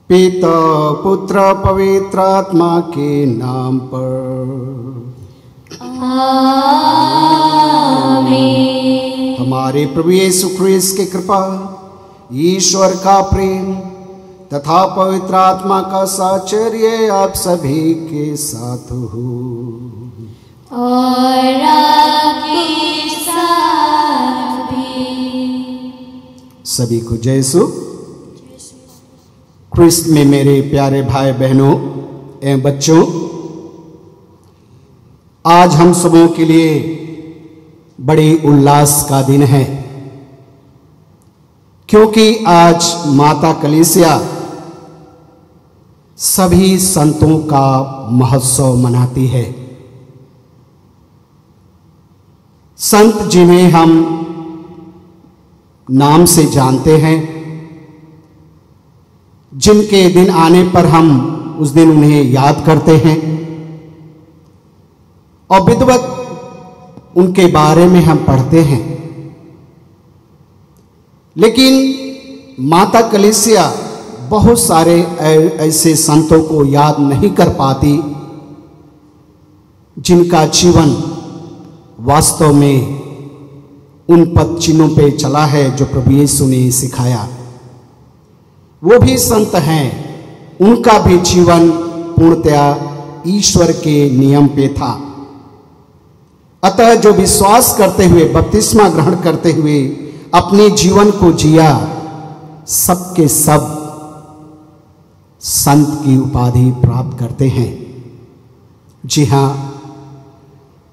पिता पुत्र पवित्र आत्मा के नाम पर आमीन। हमारे प्रभु यीशु ख्रीस्त की कृपा, ईश्वर का प्रेम तथा पवित्र आत्मा का साचर्य आप सभी के साथ हो और आपके साथ भी। सभी को जय यीशु ख्रीस्त में मेरे प्यारे भाई बहनों एवं बच्चों, आज हम सबों के लिए बड़े उल्लास का दिन है, क्योंकि आज माता कलीसिया सभी संतों का महोत्सव मनाती है। संत जिन्हें हम नाम से जानते हैं, जिनके दिन आने पर हम उस दिन उन्हें याद करते हैं और विधिवत उनके बारे में हम पढ़ते हैं, लेकिन माता कलीसिया बहुत सारे ऐसे संतों को याद नहीं कर पाती जिनका जीवन वास्तव में उन पद चिन्हों पे चला है जो प्रभु यीशु ने सिखाया। वो भी संत हैं, उनका भी जीवन पूर्णतया ईश्वर के नियम पे था। अतः जो विश्वास करते हुए बपतिस्मा ग्रहण करते हुए अपने जीवन को जिया, सबके सब संत की उपाधि प्राप्त करते हैं। जी हाँ,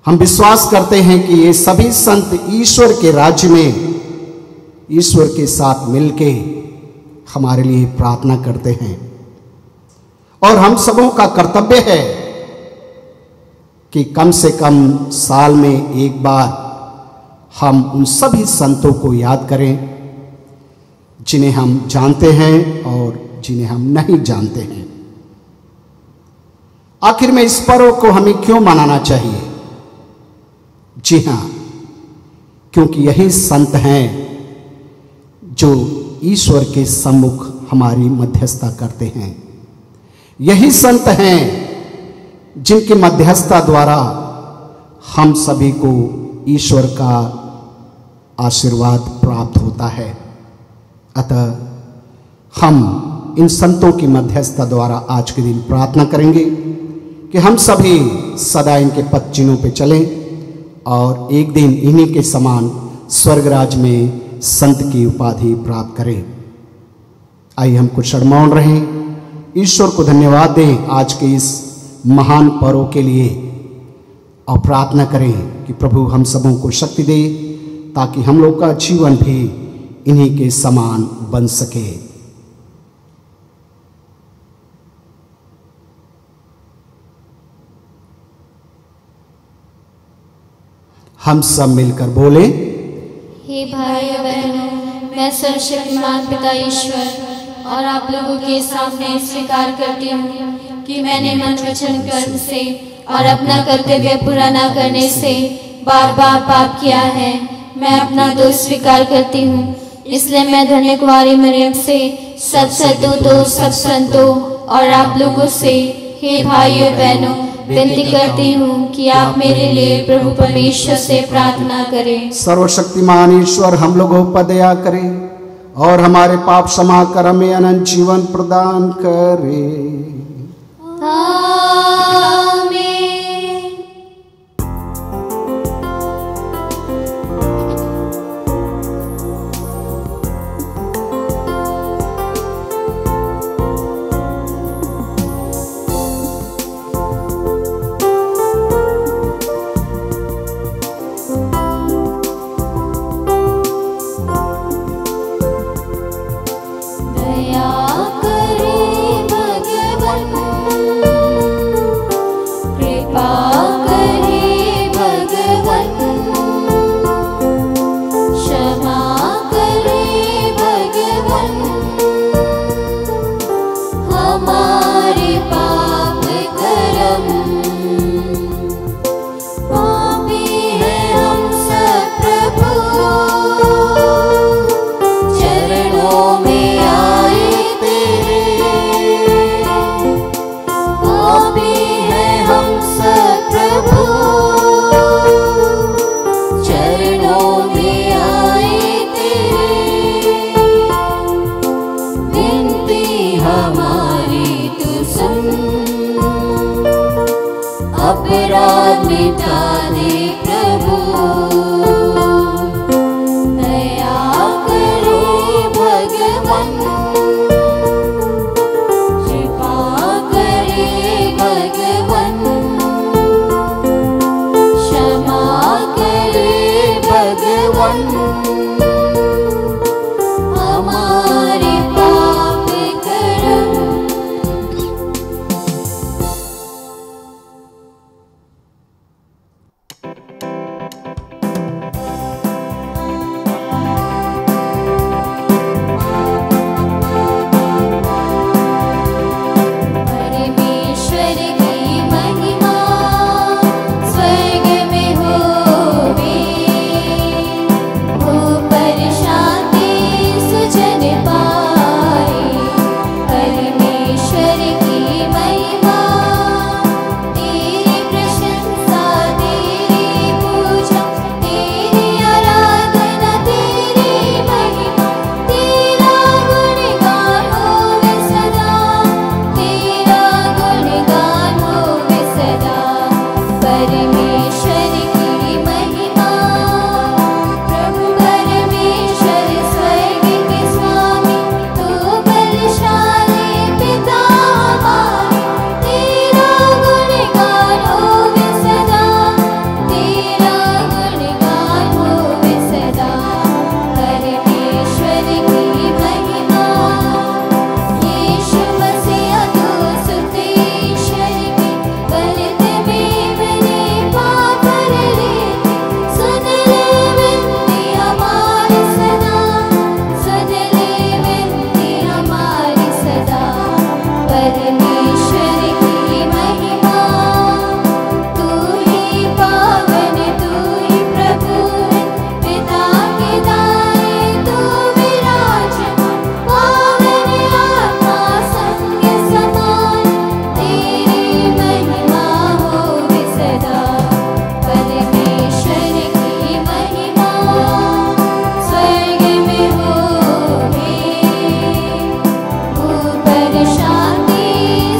हम विश्वास करते हैं कि ये सभी संत ईश्वर के राज्य में ईश्वर के साथ मिलके हमारे लिए प्रार्थना करते हैं, और हम सबों का कर्तव्य है कि कम से कम साल में एक बार हम उन सभी संतों को याद करें जिन्हें हम जानते हैं और जिन्हें हम नहीं जानते हैं। आखिर में इस पर्व को हमें क्यों मनाना चाहिए? जी हाँ, क्योंकि यही संत हैं जो ईश्वर के सम्मुख हमारी मध्यस्थता करते हैं। यही संत हैं जिनके मध्यस्थता द्वारा हम सभी को ईश्वर का आशीर्वाद प्राप्त होता है। अतः हम इन संतों की मध्यस्थता द्वारा आज के दिन प्रार्थना करेंगे कि हम सभी सदा इनके पद चिन्हों पे चलें और एक दिन इन्हीं के समान स्वर्गराज में संत की उपाधि प्राप्त करें। आइए हम कुछ क्षण मौन रहें, ईश्वर को धन्यवाद दें आज के इस महान पर्व के लिए और प्रार्थना करें कि प्रभु हम सबों को शक्ति दे ताकि हम लोग का जीवन भी इन्हीं के समान बन सके। हम सब मिलकर बोले, हे भाइयों बहनों, मैं सर्वशक्तिमान पिता ईश्वर और आप लोगों के सामने स्वीकार करती हूँ कि मैंने मन वचन कर्म से और अपना कर्तव्य पूरा न करने से बार बार पाप किया है। मैं अपना दोष स्वीकार करती हूँ, इसलिए मैं धन्य कुमारी मरियम से, सब सदूतों, सब संतों और आप लोगों से, हे भाइयों बहनों, विनती करती हूँ कि आप मेरे लिए प्रभु परमेश्वर से प्रार्थना करें। सर्वशक्तिमान ईश्वर हम लोगों पर दया करे और हमारे पाप क्षमा कर हमें अनंत जीवन प्रदान करे। आमीन। विनती हमारी तू सुन, अपराध मिटा दे प्रभु, दया करे भगवन, कृपा करे भगवन, क्षमा करे भगवन, हमारे पाप कर्म। परमेश्वर की महिमा स्वर्ग में होवे, ऊपर शांति सुजन पाए। परमेश्वर की महिमा, तेरी प्रशंसा, तेरी पूजा, तेरी आराधना, तेरी महिमा, तेरा गुणगान होवे सदा, तेरा गुणगान होवे सदा। परमेश्वर की महिमा, प्रभु परमेश्वर स्वर्ग के स्वामी, तू बलशाली पिता हमारे, तेरा गुणगान होवे सदा, तेरा गुणगान होवे सदा। परमेश्वर की महिमा, यीशु मसीह तू सुत ईश्वर के, बलित में मेरे पाप लेते, सुन ले विनती हमारी सदा, सुन ले विनती हमारी सदा। परमेश्वर की महिमा, तू ही पावन, तू ही प्रभु है, पिता के दाएं तू विराजमान, पावन आत्मा संग समान, तेरी महिमा होवे सदा। परमेश्वर की महिमा स्वर्ग में होवे, ऊपर शांति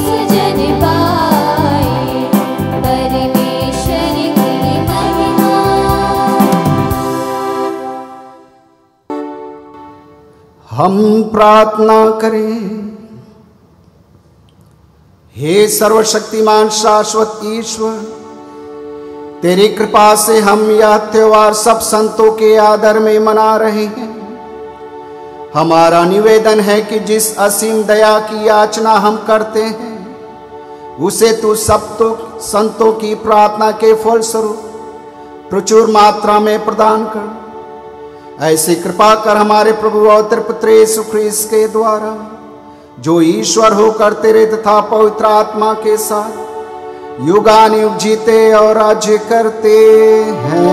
सुजन पाए। परमेश्वर की महिमा। हम प्रार्थना करें। हे सर्वशक्तिमान शाश्वत ईश्वर, तेरी कृपा से हम यह त्योहार सब संतों के आदर में मना रहे हैं। हमारा निवेदन है कि जिस असीम दया की याचना हम करते हैं, उसे तू सब संतों की प्रार्थना के फलस्वरूप प्रचुर मात्रा में प्रदान कर। ऐसी कृपा कर हमारे प्रभु और पुत्र यीशु ख्रीस्त के द्वारा, जो ईश्वर होकर तेरे तथा पवित्र आत्मा के साथ युगानुयुग जीते और राज्य करते हैं।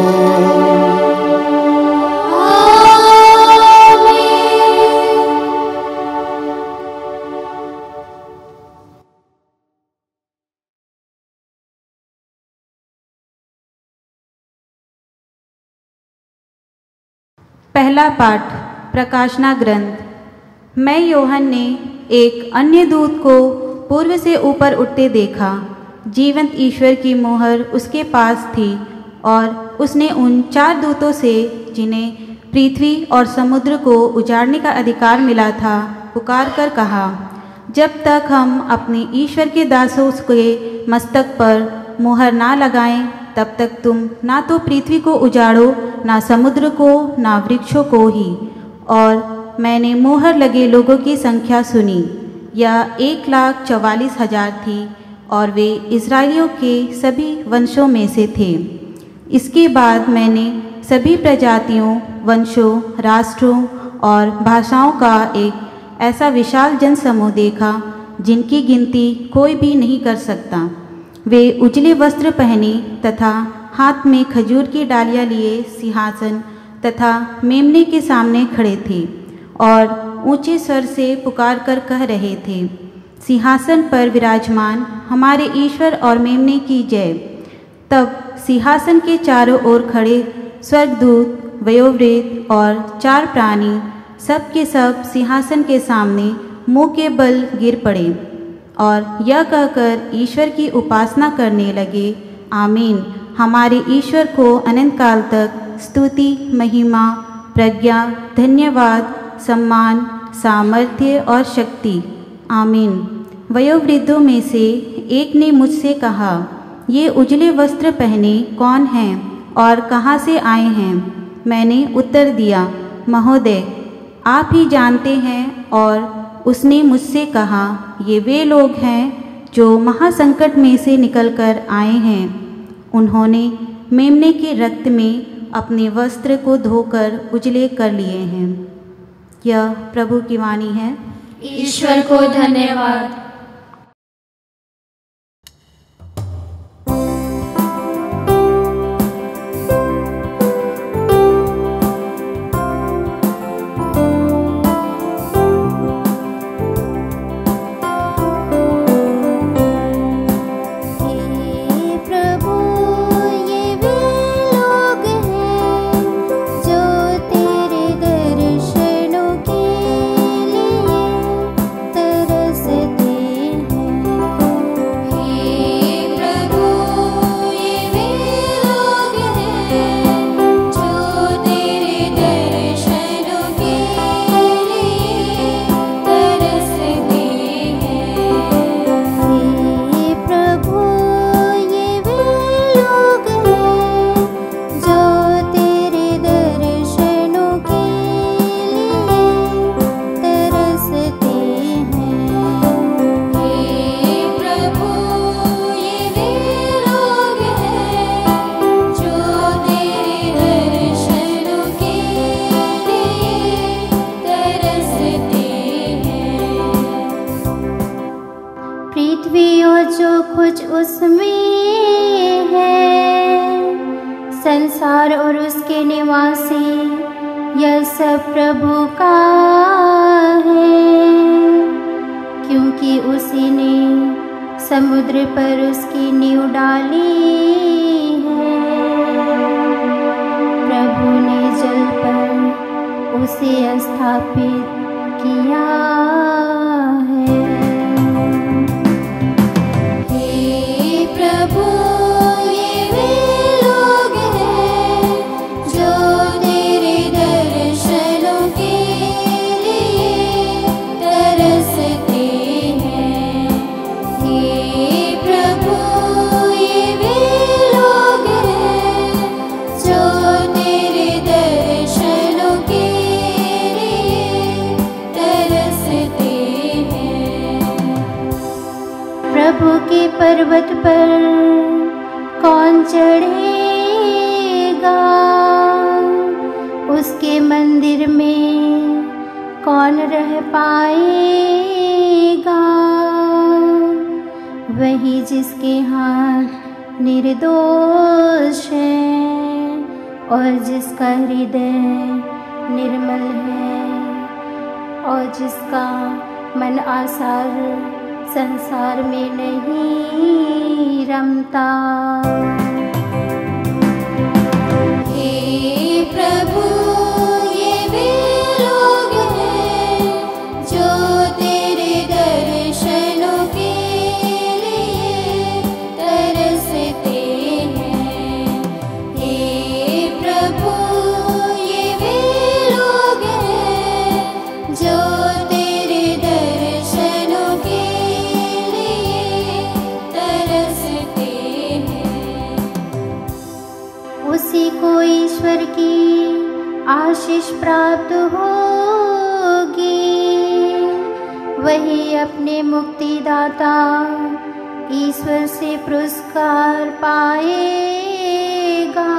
पहला पाठ प्रकाशना ग्रंथ। मैं यूहन्ना ने एक अन्य दूत को पूर्व से ऊपर उठते देखा। जीवंत ईश्वर की मोहर उसके पास थी और उसने उन 4 दूतों से, जिन्हें पृथ्वी और समुद्र को उजाड़ने का अधिकार मिला था, पुकार कर कहा, जब तक हम अपने ईश्वर के दासों के मस्तक पर मोहर ना लगाएं, तब तक तुम ना तो पृथ्वी को उजाड़ो, ना समुद्र को, ना वृक्षों को ही। और मैंने मोहर लगे लोगों की संख्या सुनी। यह 1,44,000 थी और वे इस्राएलियों के सभी वंशों में से थे। इसके बाद मैंने सभी प्रजातियों, वंशों, राष्ट्रों और भाषाओं का एक ऐसा विशाल जनसमूह देखा जिनकी गिनती कोई भी नहीं कर सकता। वे उजले वस्त्र पहने तथा हाथ में खजूर की डालियाँ लिए सिंहासन तथा मेमने के सामने खड़े थे और ऊंचे स्वर से पुकार कर कह रहे थे, सिंहासन पर विराजमान हमारे ईश्वर और मेमने की जय। तब सिंहासन के चारों ओर खड़े स्वर्गदूत, वयोवृद्ध और 4 प्राणी सब के सब सिंहासन के सामने मुंह के बल गिर पड़े और यह कहकर ईश्वर की उपासना करने लगे, आमीन। हमारे ईश्वर को अनंत काल तक स्तुति, महिमा, प्रज्ञा, धन्यवाद, सम्मान, सामर्थ्य और शक्ति, आमीन। वयोवृद्धों में से एक ने मुझसे कहा, ये उजले वस्त्र पहने कौन हैं और कहाँ से आए हैं? मैंने उत्तर दिया, महोदय, आप ही जानते हैं। और उसने मुझसे कहा, ये वे लोग हैं जो महासंकट में से निकलकर आए हैं। उन्होंने मेमने के रक्त में अपने वस्त्र को धोकर उजले कर लिए हैं। यह प्रभु की वाणी है। ईश्वर को धन्यवाद। संसार और उसके निवासी, यह सब प्रभु का है, क्योंकि उसी ने समुद्र पर उसकी नींव डाली है। प्रभु ने जल पर उसे स्थापित किया है। हे प्रभु, ये वे लोग हैं जो तेरे दर्शनों के लिए तरसते हैं। हे प्रभु, ये वे लोग हैं जो तेरे दर्शनों के लिए तरसते हैं। प्रभु के पर्वत पर कौन चढ़ेगा? उसके मंदिर में कौन रह पाएगा? वही जिसके हाथ निर्दोष है और जिसका हृदय निर्मल है और जिसका मन आसार संसार में नहीं रमता। हे प्रभु, ये वे लोग हैं जो तेरे दर्शनों के लिए तरसते हैं। हे प्रभु, ये वे लोग हैं जो तेरे दर्शनों के उसी को ईश्वर की आशीष प्राप्त होगी। वही अपने मुक्तिदाता ईश्वर से पुरस्कार पाएगा।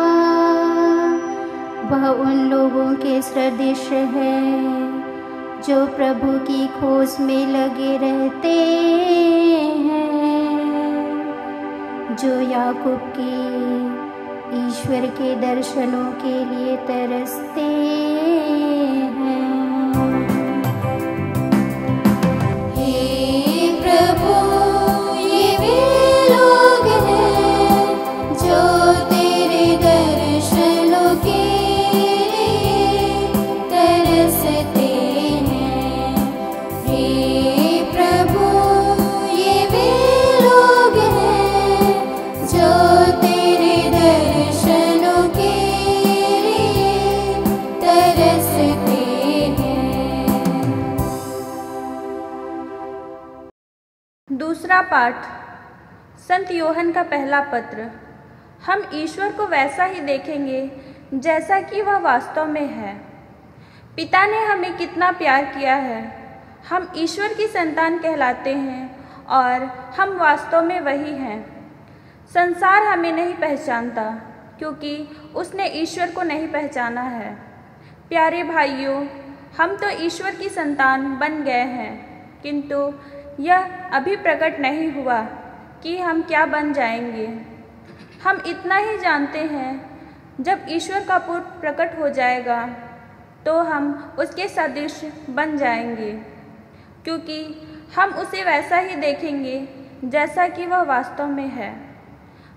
वह उन लोगों के सदृश है जो प्रभु की खोज में लगे रहते हैं, जो याकूब की ईश्वर के दर्शनों के लिए तरसते हैं। हे प्रभु, ये वे लोग हैं जो तेरे दर्शनों के लिए तरसते हैं। हे दूसरा पाठ संत यूहन्ना का पहला पत्र। हम ईश्वर को वैसा ही देखेंगे जैसा कि वह वास्तव में है। पिता ने हमें कितना प्यार किया है, हम ईश्वर की संतान कहलाते हैं और हम वास्तव में वही हैं। संसार हमें नहीं पहचानता क्योंकि उसने ईश्वर को नहीं पहचाना है। प्यारे भाइयों, हम तो ईश्वर की संतान बन गए हैं, किंतु यह अभी प्रकट नहीं हुआ कि हम क्या बन जाएंगे। हम इतना ही जानते हैं, जब ईश्वर का पुत्र प्रकट हो जाएगा तो हम उसके सदृश बन जाएंगे, क्योंकि हम उसे वैसा ही देखेंगे जैसा कि वह वास्तव में है।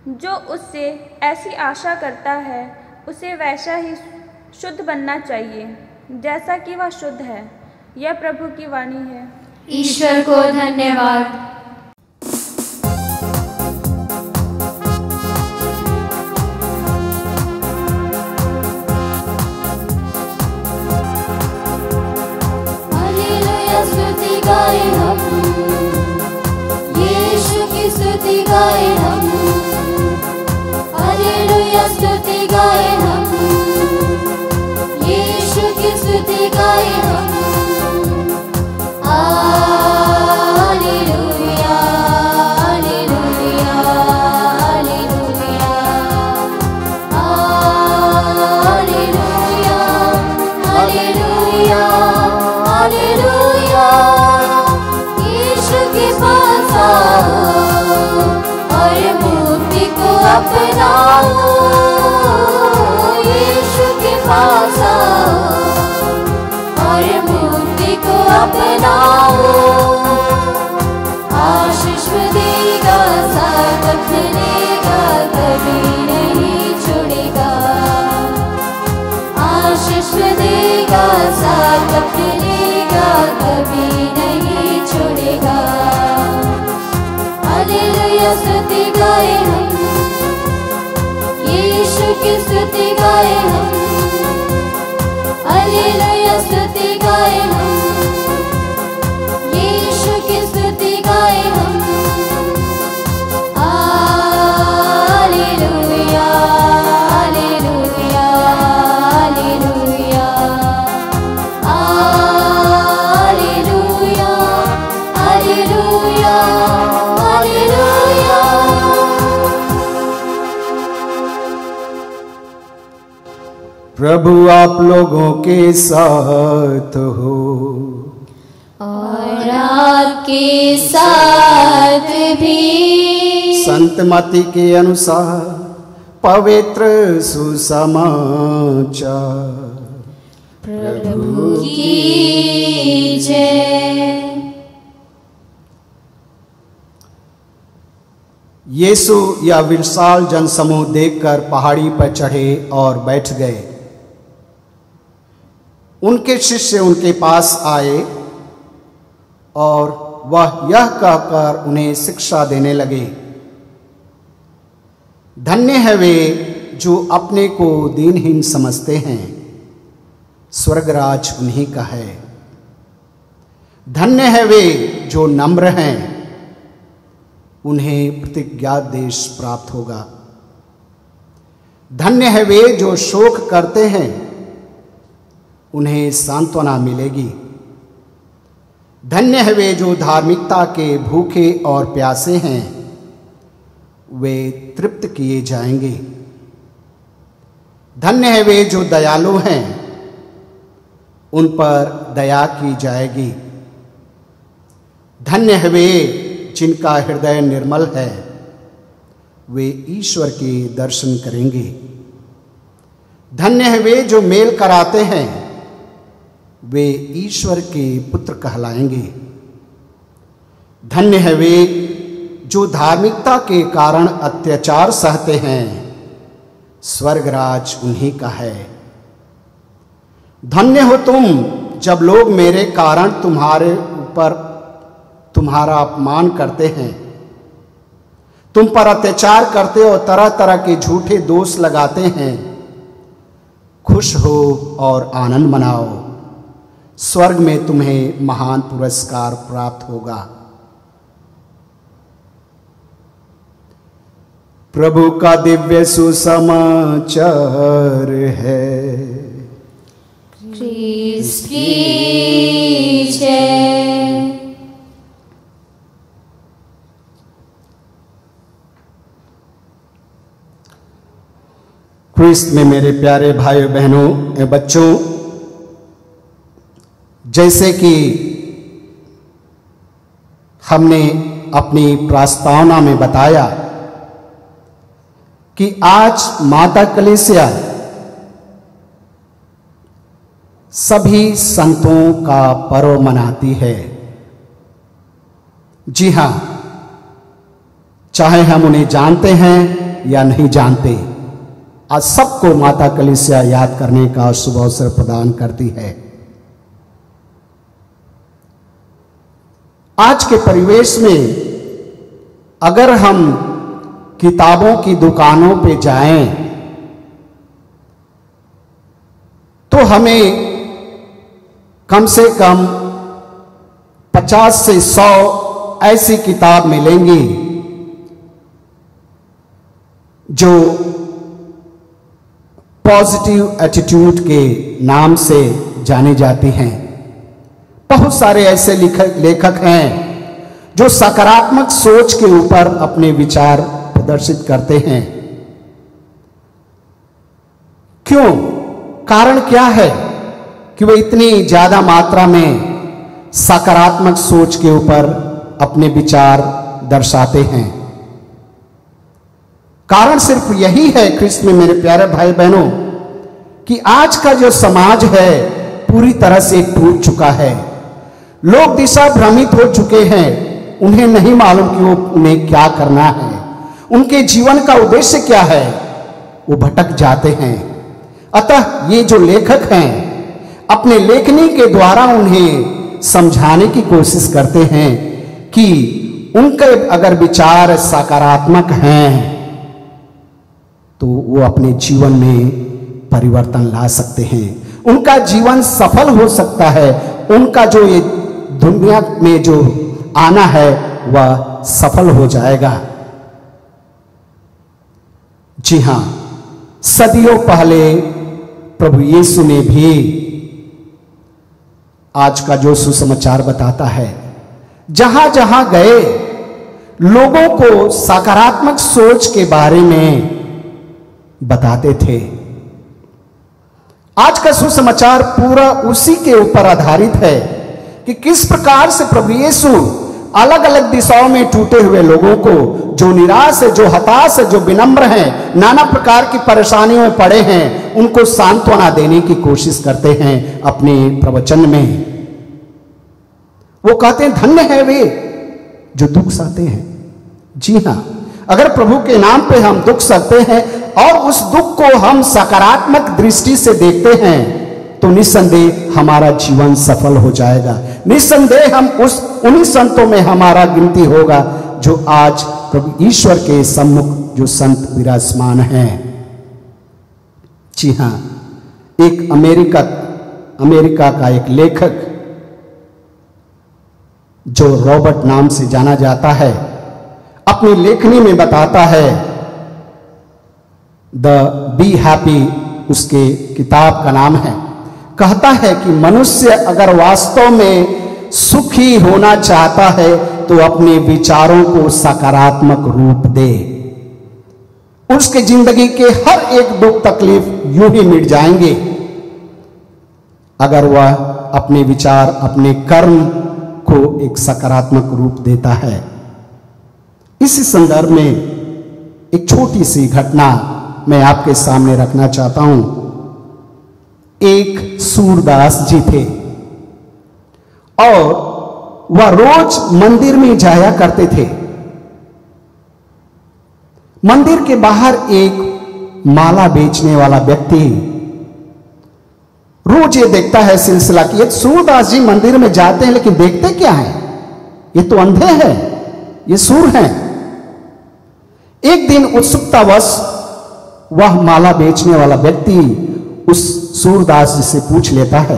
जो उससे ऐसी आशा करता है उसे वैसा ही शुद्ध बनना चाहिए जैसा कि वह शुद्ध है। यह प्रभु की वाणी है। ईश्वर को धन्यवाद। हालेलुया स्तुति गाए हम, यीशु की स्तुति गाए हम। हालेलुया स्तुति गाए हम, यीशु की स्तुति गाए हम। अपनाओ, यीशु के पास आओ और मुक्ति को अपनाओ। आशीष देगा, साथ चलेगा, कभी नहीं छोड़ेगा। आशीष देगा, साथ चलेगा, कभी नहीं छोड़ेगा। हालेलुया स्तुति गाए हम, यीशु की स्तुति गाए हम। हालेलुया स्तुति गाए हम, यीशु की स्तुति गाए हम। Hallelujah, hallelujah, hallelujah, hallelujah, hallelujah, hallelujah. प्रभु आप लोगों के साथ हो और आपके साथ भी। संत मत्ती के अनुसार पवित्र सुसमाचार। प्रभु की जय। यीशु यह विशाल जनसमूह देखकर पहाड़ी पर चढ़े और बैठ गए। उनके शिष्य उनके पास आए और वह यह कहकर उन्हें शिक्षा देने लगे, धन्य है वे जो अपने को दीनहीन समझते हैं, स्वर्गराज उन्हीं का है। धन्य है वे जो नम्र हैं, उन्हें प्रतिज्ञा देश प्राप्त होगा। धन्य है वे जो शोक करते हैं, उन्हें सांत्वना मिलेगी। धन्य है वे जो धार्मिकता के भूखे और प्यासे हैं, वे तृप्त किए जाएंगे। धन्य है वे जो दयालु हैं, उन पर दया की जाएगी। धन्य है वे जिनका हृदय निर्मल है, वे ईश्वर के दर्शन करेंगे। धन्य है वे जो मेल कराते हैं, वे ईश्वर के पुत्र कहलाएंगे। धन्य है वे जो धार्मिकता के कारण अत्याचार सहते हैं, स्वर्गराज उन्हीं का है। धन्य हो तुम जब लोग मेरे कारण तुम्हारे ऊपर तुम्हारा अपमान करते हैं, तुम पर अत्याचार करते और तरह तरह के झूठे दोष लगाते हैं। खुश हो और आनंद मनाओ, स्वर्ग में तुम्हें महान पुरस्कार प्राप्त होगा। प्रभु का दिव्य सुसमाचार है। क्रिस्त की जय। क्रिस्त में मेरे प्यारे भाइयों बहनों एवं बच्चों, जैसे कि हमने अपनी प्रस्तावना में बताया कि आज माता कलीसिया सभी संतों का पर्व मनाती है। जी हां, चाहे हम उन्हें जानते हैं या नहीं जानते, आज सबको माता कलीसिया याद करने का शुभ अवसर प्रदान करती है। आज के परिवेश में अगर हम किताबों की दुकानों पे जाएं तो हमें कम से कम 50 से 100 ऐसी किताब मिलेंगी जो पॉजिटिव एटीट्यूड के नाम से जानी जाती हैं। बहुत सारे ऐसे लेखक हैं जो सकारात्मक सोच के ऊपर अपने विचार प्रदर्शित करते हैं। क्यों? कारण क्या है कि वे इतनी ज्यादा मात्रा में सकारात्मक सोच के ऊपर अपने विचार दर्शाते हैं? कारण सिर्फ यही है क्रिस्त में मेरे प्यारे भाई बहनों कि आज का जो समाज है पूरी तरह से टूट चुका है। लोग दिशा भ्रमित हो चुके हैं, उन्हें नहीं मालूम कि उन्हें क्या करना है, उनके जीवन का उद्देश्य क्या है, वो भटक जाते हैं। अतः ये जो लेखक हैं अपने लेखनी के द्वारा उन्हें समझाने की कोशिश करते हैं कि उनके अगर विचार सकारात्मक हैं तो वो अपने जीवन में परिवर्तन ला सकते हैं, उनका जीवन सफल हो सकता है, उनका जो ये दुनिया में जो आना है वह सफल हो जाएगा। जी हां, सदियों पहले प्रभु यीशु ने भी आज का जो सुसमाचार बताता है, जहां जहां गए लोगों को सकारात्मक सोच के बारे में बताते थे। आज का सुसमाचार पूरा उसी के ऊपर आधारित है कि किस प्रकार से प्रभु यीशु अलग अलग दिशाओं में टूटे हुए लोगों को, जो निराश है, जो हताश है, जो विनम्र हैं, नाना प्रकार की परेशानियों में पड़े हैं, उनको सांत्वना देने की कोशिश करते हैं अपने प्रवचन में। वो कहते हैं धन्य है वे जो दुख सहते हैं। जी हां, अगर प्रभु के नाम पे हम दुख सहते हैं और उस दुख को हम सकारात्मक दृष्टि से देखते हैं तो निस्संदेह हमारा जीवन सफल हो जाएगा। निस्संदेह हम उन्हीं संतों में हमारा गिनती होगा जो आज प्रभु ईश्वर के सम्मुख जो संत विराजमान हैं। जी हां, एक अमेरिका का एक लेखक जो रॉबर्ट नाम से जाना जाता है, अपनी लेखनी में बताता है, द बी हैप्पी उसके किताब का नाम है, कहता है कि मनुष्य अगर वास्तव में सुखी होना चाहता है तो अपने विचारों को सकारात्मक रूप दे। उसके जिंदगी के हर एक दुख तकलीफ यूं ही मिट जाएंगे अगर वह अपने विचार, अपने कर्म को एक सकारात्मक रूप देता है। इसी संदर्भ में एक छोटी सी घटना मैं आपके सामने रखना चाहता हूं। एक सूरदास जी थे और वह रोज मंदिर में जाया करते थे। मंदिर के बाहर एक माला बेचने वाला व्यक्ति रोज ये देखता है सिलसिला कि ये सूरदास जी मंदिर में जाते हैं लेकिन देखते क्या हैं, ये तो अंधे हैं, ये सूर हैं। एक दिन उत्सुकतावश वह माला बेचने वाला व्यक्ति उस सूरदास जी से पूछ लेता है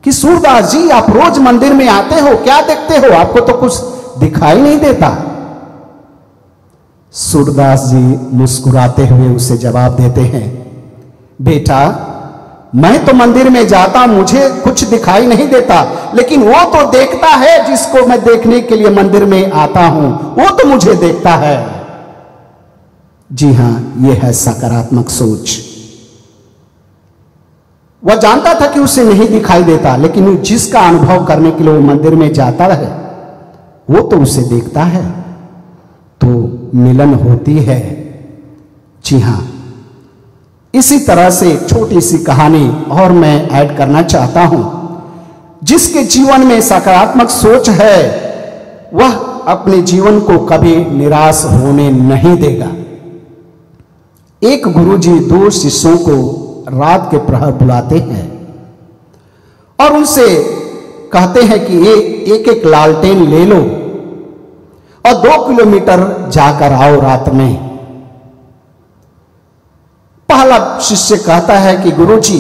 कि सूरदास जी आप रोज मंदिर में आते हो, क्या देखते हो, आपको तो कुछ दिखाई नहीं देता। सूरदास जी मुस्कुराते हुए उसे जवाब देते हैं, बेटा मैं तो मंदिर में जाता, मुझे कुछ दिखाई नहीं देता, लेकिन वो तो देखता है जिसको मैं देखने के लिए मंदिर में आता हूं, वो तो मुझे देखता है। जी हां, यह है सकारात्मक सोच। वह जानता था कि उसे नहीं दिखाई देता, लेकिन जिसका अनुभव करने के लिए वो मंदिर में जाता है वो तो उसे देखता है, तो मिलन होती है। जी हां, इसी तरह से छोटी सी कहानी और मैं ऐड करना चाहता हूं। जिसके जीवन में सकारात्मक सोच है वह अपने जीवन को कभी निराश होने नहीं देगा। एक गुरुजी 2 शिष्यों को रात के प्रहर बुलाते हैं और उनसे कहते हैं कि ये एक एक लालटेन ले लो और 2 किलोमीटर जाकर आओ रात में। पहला शिष्य कहता है कि गुरुजी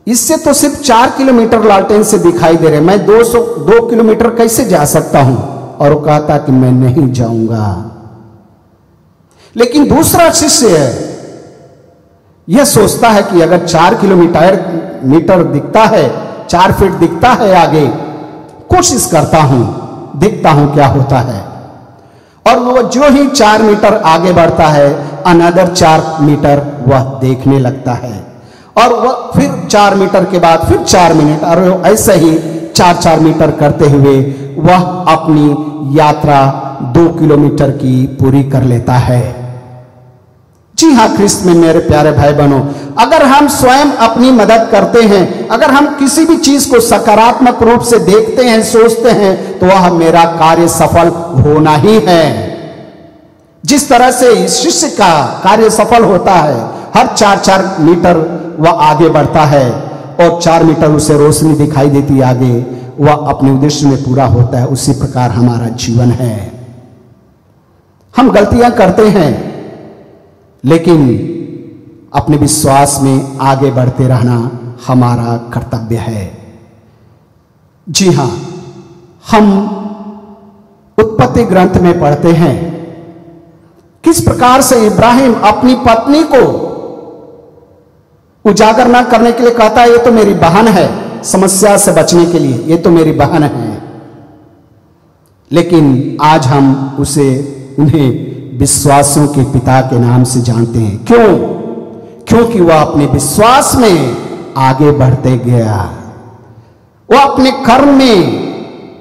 इससे तो सिर्फ 4 किलोमीटर लालटेन से दिखाई दे रहे, मैं 2 किलोमीटर कैसे जा सकता हूं? और वो कहता कि मैं नहीं जाऊंगा। लेकिन दूसरा शिष्य यह सोचता है कि अगर 4 किलोमीटर दिखता है, 4 फीट दिखता है आगे, कोशिश करता हूं, देखता हूं क्या होता है। और वो जो ही 4 मीटर आगे बढ़ता है, अनदर 4 मीटर वह देखने लगता है, और वह फिर 4 मीटर के बाद फिर 4 मिनट, और ऐसे ही 4-4 मीटर करते हुए वह अपनी यात्रा 2 किलोमीटर की पूरी कर लेता है। जी हां, ख्रिस्त में मेरे प्यारे भाई बहनों, अगर हम स्वयं अपनी मदद करते हैं, अगर हम किसी भी चीज को सकारात्मक रूप से देखते हैं, सोचते हैं, तो वह मेरा कार्य सफल होना ही है। जिस तरह से इस शिष्य का कार्य सफल होता है, हर 4-4 मीटर वह आगे बढ़ता है और 4 मीटर उसे रोशनी दिखाई देती आगे, वह अपने उद्देश्य में पूरा होता है। उसी प्रकार हमारा जीवन है। हम गलतियां करते हैं, लेकिन अपने विश्वास में आगे बढ़ते रहना हमारा कर्तव्य है। जी हां, हम उत्पत्ति ग्रंथ में पढ़ते हैं किस प्रकार से इब्राहिम अपनी पत्नी को उजागर न करने के लिए कहता है, ये तो मेरी बहन है, समस्या से बचने के लिए, ये तो मेरी बहन है। लेकिन आज हम उन्हें विश्वासियों के पिता के नाम से जानते हैं। क्यों? क्योंकि वह अपने विश्वास में आगे बढ़ते गया, वह अपने कर्म में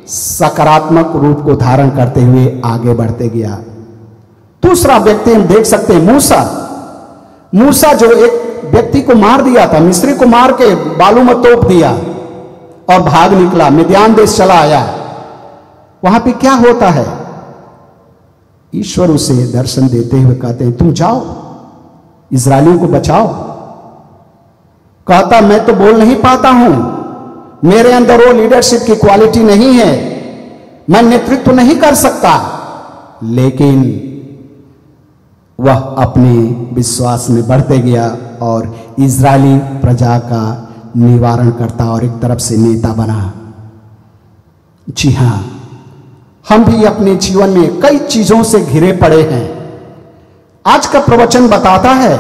सकारात्मक रूप को धारण करते हुए आगे बढ़ते गया। दूसरा व्यक्ति हम देख सकते हैं, मूसा जो एक व्यक्ति को मार दिया था, मिस्री को मार के बालू में तोप दिया और भाग निकला, मिद्यान देश चला आया। वहां पे क्या होता है? ईश्वर उसे दर्शन देते हुए कहते हैं, तुम जाओ, इजरायलियों को बचाओ। कहता मैं तो बोल नहीं पाता हूं, मेरे अंदर वो लीडरशिप की क्वालिटी नहीं है, मैं नेतृत्व नहीं कर सकता। लेकिन वह अपने विश्वास में बढ़ते गया और इजरायली प्रजा का निवारण करता और एक तरफ से नेता बना। जी हां, हम भी अपने जीवन में कई चीजों से घिरे पड़े हैं। आज का प्रवचन बताता है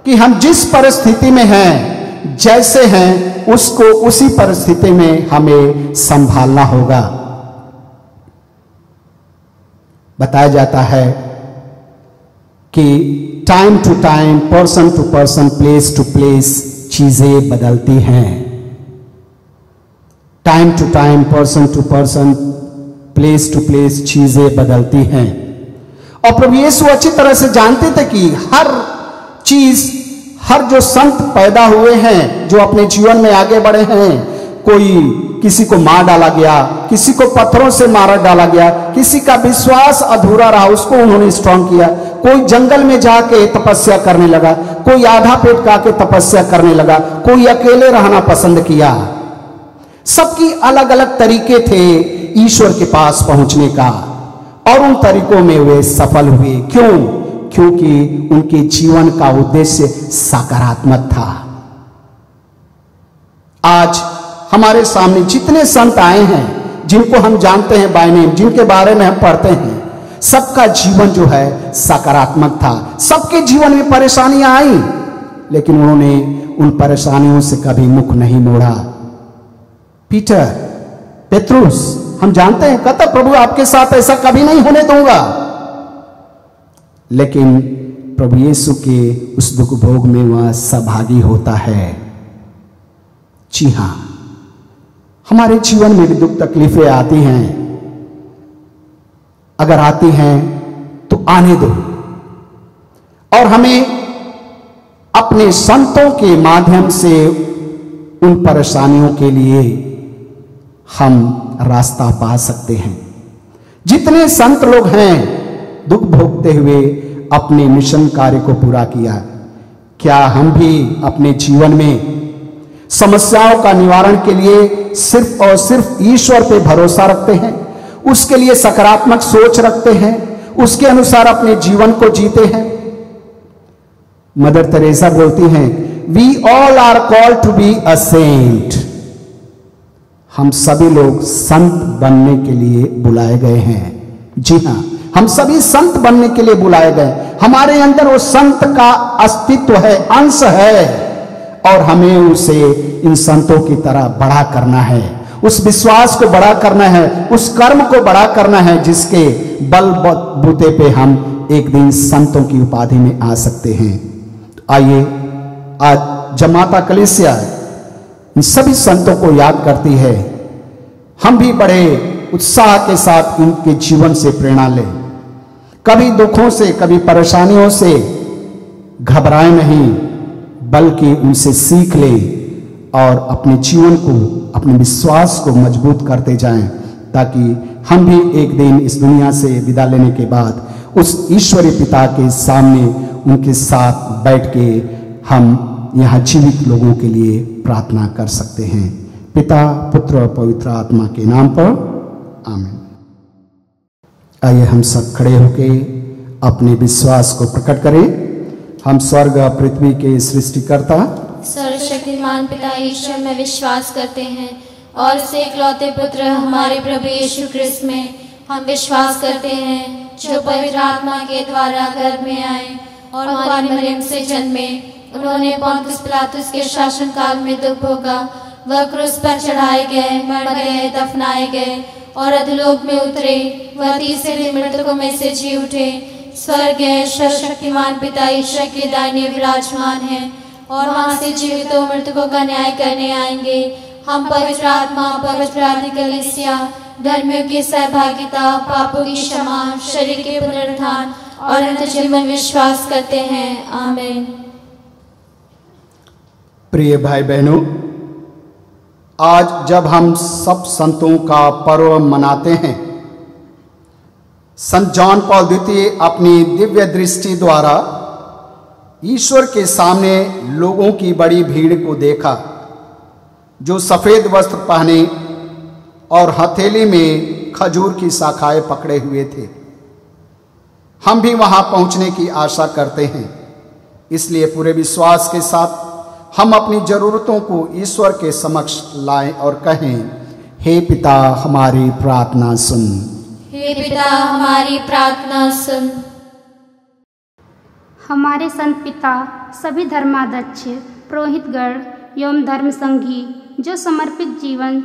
कि हम जिस परिस्थिति में हैं, जैसे हैं, उसको उसी परिस्थिति में हमें संभालना होगा। बताया जाता है कि time to time, person to person, place to place चीजें बदलती हैं। Time to time, person to person, place to place चीजें बदलती हैं। और प्रभु यीशु अच्छी तरह से जानते थे कि हर चीज, हर जो संत पैदा हुए हैं, जो अपने जीवन में आगे बढ़े हैं, कोई किसी को मार डाला गया, किसी को पत्थरों से मारा डाला गया, किसी का विश्वास अधूरा रहा, उसको उन्होंने स्ट्रांग किया, कोई जंगल में जाके तपस्या करने लगा, कोई आधा पेट खा के तपस्या करने लगा, कोई अकेले रहना पसंद किया। सबकी अलग अलग तरीके थे ईश्वर के पास पहुंचने का, और उन तरीकों में वे सफल हुए। क्यों? क्योंकि उनके जीवन का उद्देश्य सकारात्मक था। आज हमारे सामने जितने संत आए हैं, जिनको हम जानते हैं बाय नेम, जिनके बारे में हम पढ़ते हैं, सबका जीवन जो है सकारात्मक था। सबके जीवन में परेशानियां आई, लेकिन उन्होंने उन परेशानियों से कभी मुख नहीं मोड़ा। पीटर, पेत्रुस, हम जानते हैं कहता प्रभु आपके साथ ऐसा कभी नहीं होने दूंगा, लेकिन प्रभु यीशु के उस दुख भोग में वह सहभागी होता है। जी हां, हमारे जीवन में भी दुख तकलीफें आती हैं। अगर आती हैं तो आने दो, और हमें अपने संतों के माध्यम से उन परेशानियों के लिए हम रास्ता पा सकते हैं। जितने संत लोग हैं दुख भोगते हुए अपने मिशन कार्य को पूरा किया, क्या हम भी अपने जीवन में समस्याओं का निवारण के लिए सिर्फ और सिर्फ ईश्वर पे भरोसा रखते हैं, उसके लिए सकारात्मक सोच रखते हैं, उसके अनुसार अपने जीवन को जीते हैं? मदर तेरेसा बोलती हैं, we all are called to be a saint. हम सभी लोग संत बनने के लिए बुलाए गए हैं। जी हां, हम सभी संत बनने के लिए बुलाए गए। हमारे अंदर वो संत का अस्तित्व है, अंश है, और हमें उसे इन संतों की तरह बड़ा करना है, उस विश्वास को बड़ा करना है, उस कर्म को बड़ा करना है जिसके बल बूते पे हम एक दिन संतों की उपाधि में आ सकते हैं। तो आइए, आज जमाता कलीसिया इन सभी संतों को याद करती है। हम भी बड़े उत्साह के साथ उनके जीवन से प्रेरणा लें। कभी दुखों से, कभी परेशानियों से घबराएं नहीं, बल्कि उनसे सीख लें और अपने जीवन को, अपने विश्वास को मजबूत करते जाएं, ताकि हम भी एक दिन इस दुनिया से विदा लेने के बाद उस ईश्वरीय पिता के सामने उनके साथ बैठ के हम यहाँ जीवित लोगों के लिए प्रार्थना कर सकते हैं। पिता, पुत्र और पवित्र आत्मा के नाम पर आमीन। आइए हम सब खड़े होके अपने विश्वास को प्रकट करें। हम स्वर्ग और पृथ्वी के सृष्टिकर्ता सर्वशक्तिमान पिता ईश्वर में विश्वास करते हैं, और उसके इकलौते पुत्र हमारे प्रभु यीशु क्रिस्त में हम विश्वास करते हैं, जो पवित्र आत्मा के द्वारा गर्भ में आए और हमारी मरियम से जन्मे। उन्होंने पोंतियुस पिलातुस के शासन काल में दुख भोगा, वह क्रूस पर चढ़ाए गए, मर गए, दफनाए गए और अधोलोक में उतरे। वह तीसरे दिन मृतकों में से जी उठे, स्वर्ग गए, सर्वशक्तिमान पिता ईश्वर के दाहिने विराजमान है, और वहां से जीवितों मृतकों का न्याय करने आएंगे। हम पवित्र आत्मा, पवित्र आदि कलीसिया, धर्मियों की सहभागिता, पापों की क्षमा, शरीर के पुनरुत्थान और अनंत जीवन विश्वास करते हैं। आमीन। प्रिय भाई बहनों, आज जब हम सब संतों का पर्व मनाते हैं, संत जॉन पॉल द्वितीय अपनी दिव्य दृष्टि द्वारा ईश्वर के सामने लोगों की बड़ी भीड़ को देखा, जो सफेद वस्त्र पहने और हथेली में खजूर की शाखाएं पकड़े हुए थे। हम भी वहां पहुंचने की आशा करते हैं, इसलिए पूरे विश्वास के साथ हम अपनी जरूरतों को ईश्वर के समक्ष लाएं और कहें, हे पिता हमारी प्रार्थना सुन। हे पिता हमारी प्रार्थना सुन। हमारे संत पिता, सभी धर्माध्यक्ष, पुरोहितगण एवं धर्म संघी जो समर्पित जीवन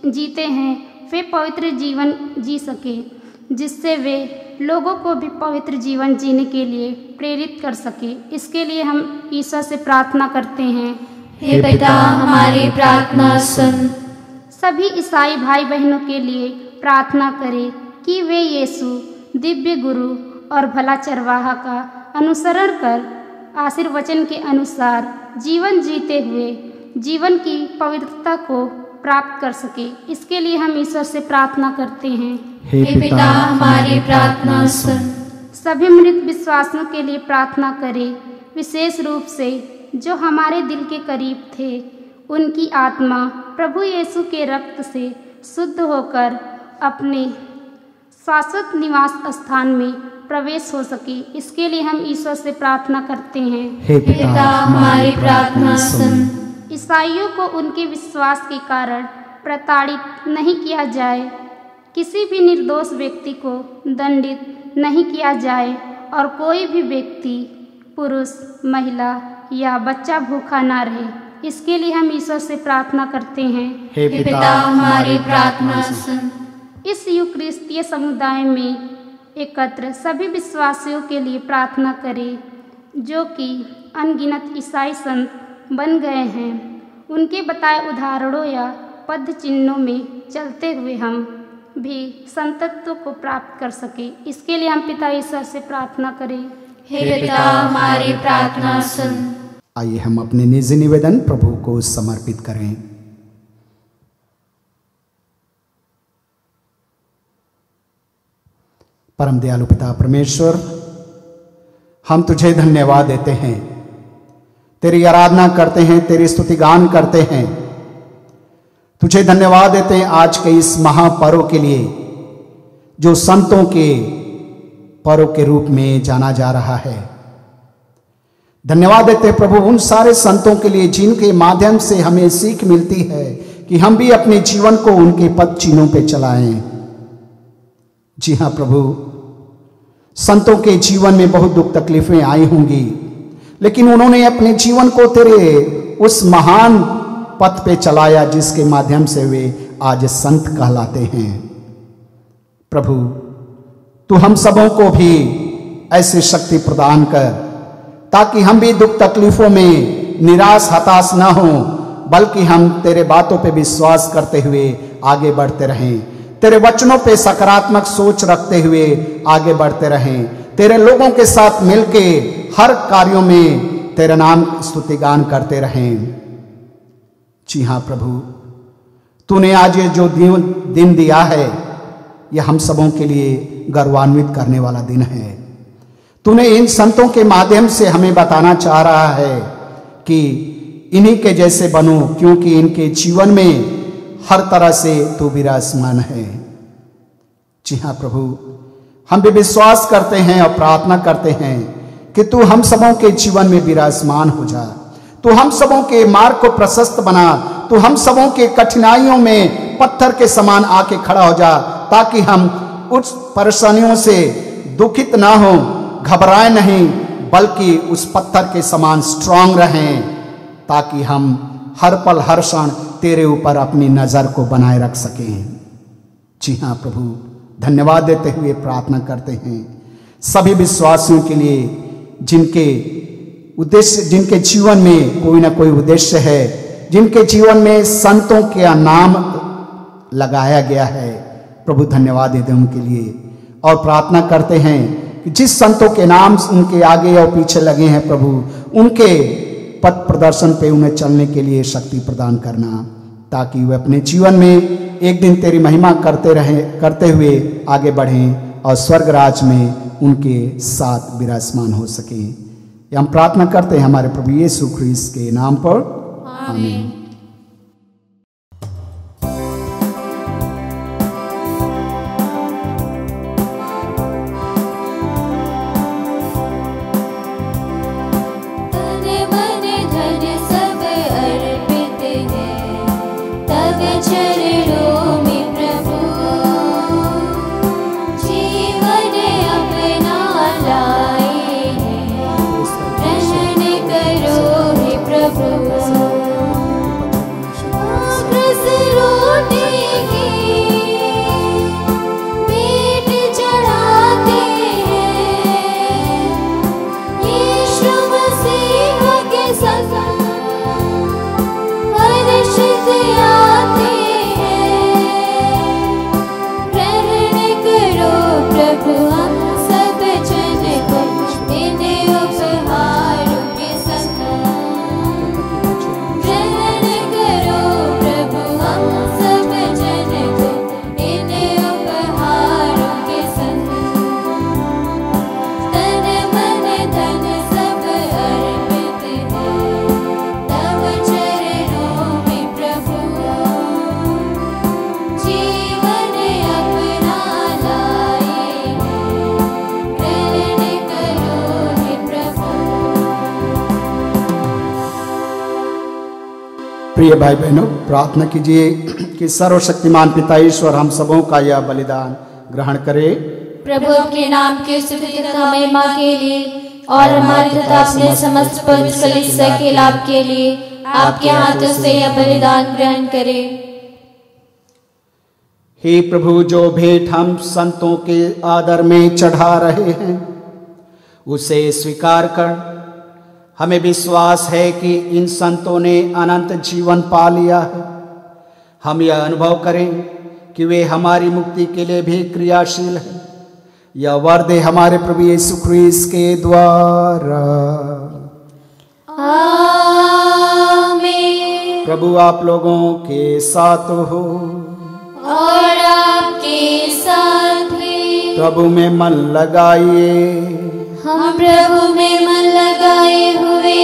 जीते हैं, वे पवित्र जीवन जी सके, जिससे वे लोगों को भी पवित्र जीवन जीने के लिए प्रेरित कर सके। इसके लिए हम ईश्वर से प्रार्थना करते हैं, हे पिता हमारी प्रार्थना सुन। सभी ईसाई भाई बहनों के लिए प्रार्थना करें कि वे यीशु दिव्य गुरु और भला चरवाहा का अनुसरण कर आशीर्वचन के अनुसार जीवन जीते हुए जीवन की पवित्रता को प्राप्त कर सके। इसके लिए हम ईश्वर से प्रार्थना करते हैं, हे पिता हमारी प्रार्थना सुन। सभी मृत विश्वासियों के लिए प्रार्थना करें, विशेष रूप से जो हमारे दिल के करीब थे, उनकी आत्मा प्रभु यीशु के रक्त से शुद्ध होकर अपने शाश्वत निवास स्थान में प्रवेश हो सके। इसके लिए हम ईश्वर से प्रार्थना करते हैं, हे पिता हमारी प्रार्थना सुन। ईसाइयों को उनके विश्वास के कारण प्रताड़ित नहीं किया जाए, किसी भी निर्दोष व्यक्ति को दंडित नहीं किया जाए और कोई भी व्यक्ति, पुरुष, महिला या बच्चा भूखा ना रहे। इसके लिए हम ईश्वर से प्रार्थना करते हैं। हे पिता हमारी प्रार्थना सुन। इस यूक्रिस्तीय समुदाय में एकत्र सभी विश्वासियों के लिए प्रार्थना करें जो कि अनगिनत ईसाई संत बन गए हैं। उनके बताए उदाहरणों या पद चिन्हों में चलते हुए हम भी संतत्व को प्राप्त कर सके। इसके लिए हम पिता ईश्वर से प्रार्थना करें। हे पिता हमारी प्रार्थना सुन। आइए हम अपने निजी निवेदन प्रभु को समर्पित करें। परम दयालु पिता परमेश्वर, हम तुझे धन्यवाद देते हैं, तेरी आराधना करते हैं, तेरी स्तुति गान करते हैं। तुझे धन्यवाद देते हैं आज के इस महापर्व के लिए जो संतों के पर्व के रूप में जाना जा रहा है। धन्यवाद देते हैं प्रभु उन सारे संतों के लिए जिनके माध्यम से हमें सीख मिलती है कि हम भी अपने जीवन को उनके पद चिन्हों पे चलाएं। जी हाँ प्रभु, संतों के जीवन में बहुत दुख तकलीफें आई होंगी, लेकिन उन्होंने अपने जीवन को तेरे उस महान पथ पे चलाया जिसके माध्यम से वे आज संत कहलाते हैं। प्रभु, तू हम सबों को भी ऐसी शक्ति प्रदान कर ताकि हम भी दुख तकलीफों में निराश हताश न हो, बल्कि हम तेरे बातों पे विश्वास करते हुए आगे बढ़ते रहें, तेरे वचनों पे सकारात्मक सोच रखते हुए आगे बढ़ते रहें, तेरे लोगों के साथ मिलके हर कार्यों में तेरा नाम स्तुति गान करते रहें। जी हाँ प्रभु, तूने आज ये जो दिन दिया है यह हम सबों के लिए गौरवान्वित करने वाला दिन है। तूने इन संतों के माध्यम से हमें बताना चाह रहा है कि इन्हीं के जैसे बनो, क्योंकि इनके जीवन में हर तरह से तू विराजमान है। जी हाँ प्रभु, हम भी विश्वास करते हैं और प्रार्थना करते हैं कि तू हम सबों के जीवन में विराजमान हो जा, तू हम सबों के मार्ग को प्रशस्त बना, तू हम सबों के कठिनाइयों में पत्थर के समान आके खड़ा हो जा, ताकि हम उस परेशानियों से दुखित ना हो, घबराए नहीं, बल्कि उस पत्थर के समान स्ट्रांग रहें, ताकि हम हर पल हर क्षण तेरे ऊपर अपनी नजर को बनाए रख सकें। जी हाँ प्रभु, धन्यवाद देते हुए प्रार्थना करते हैं सभी विश्वासियों के लिए जिनके उद्देश्य, जिनके जीवन में कोई ना कोई उद्देश्य है, जिनके जीवन में संतों का नाम लगाया गया है। प्रभु धन्यवाद देते हैं उनके लिए और प्रार्थना करते हैं कि जिस संतों के नाम उनके आगे और पीछे लगे हैं प्रभु, उनके पथ प्रदर्शन पे उन्हें चलने के लिए शक्ति प्रदान करना, ताकि वे अपने जीवन में एक दिन तेरी महिमा करते हुए आगे बढ़ें और स्वर्ग राज में उनके साथ विराजमान हो सके। हम प्रार्थना करते हैं हमारे प्रभु यीशु ख्रीस्त के नाम पर, आमीन। प्रिय भाई बहनों, प्रार्थना कीजिए कि सर्वशक्तिमान पिता ईश्वर हम सबों का यह बलिदान ग्रहण करे। प्रभु के नाम की स्तुति तथा महिमा के लिए और हमारे तथा अपने समस्त पवित्र कलीसिया के लाभ के लिए आपके हाथों से यह बलिदान ग्रहण करे। हे प्रभु, जो भेंट हम संतों के आदर में चढ़ा रहे हैं उसे स्वीकार कर। हमें विश्वास है कि इन संतों ने अनंत जीवन पा लिया है। हम यह अनुभव करें कि वे हमारी मुक्ति के लिए भी क्रियाशील हैं। यह वर दे हमारे प्रभु यीशु ख्रीस्त के द्वारा। आमीन। प्रभु आप लोगों के साथ हो और आपके साथ भी। प्रभु में मन लगाइए। हम प्रभु में मन लगाए हुए